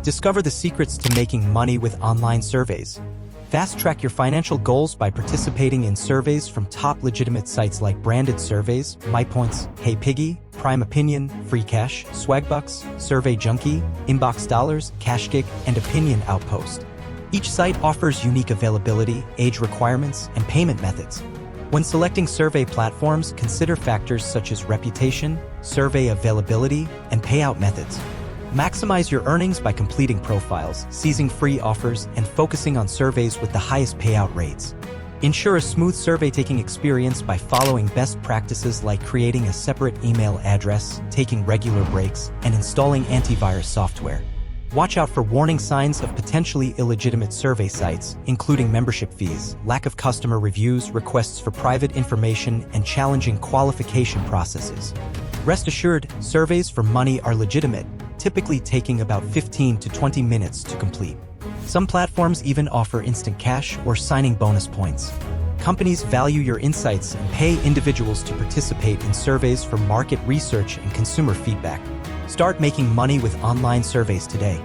Discover the secrets to making money with online surveys. Fast-track your financial goals by participating in surveys from top legitimate sites like Branded Surveys, MyPoints, Hey Piggy, Prime Opinion, Free Cash, Swagbucks, Survey Junkie, Inbox Dollars, CashGig, and Opinion Outpost. Each site offers unique availability, age requirements, and payment methods. When selecting survey platforms, consider factors such as reputation, survey availability, and payout methods. Maximize your earnings by completing profiles, seizing free offers, and focusing on surveys with the highest payout rates. Ensure a smooth survey-taking experience by following best practices like creating a separate email address, taking regular breaks, and installing antivirus software. Watch out for warning signs of potentially illegitimate survey sites, including membership fees, lack of customer reviews, requests for private information, and challenging qualification processes. Rest assured, surveys for money are legitimate, typically taking about 15 to 20 minutes to complete. Some platforms even offer instant cash or signing bonus points. Companies value your insights and pay individuals to participate in surveys for market research and consumer feedback. Start making money with online surveys today.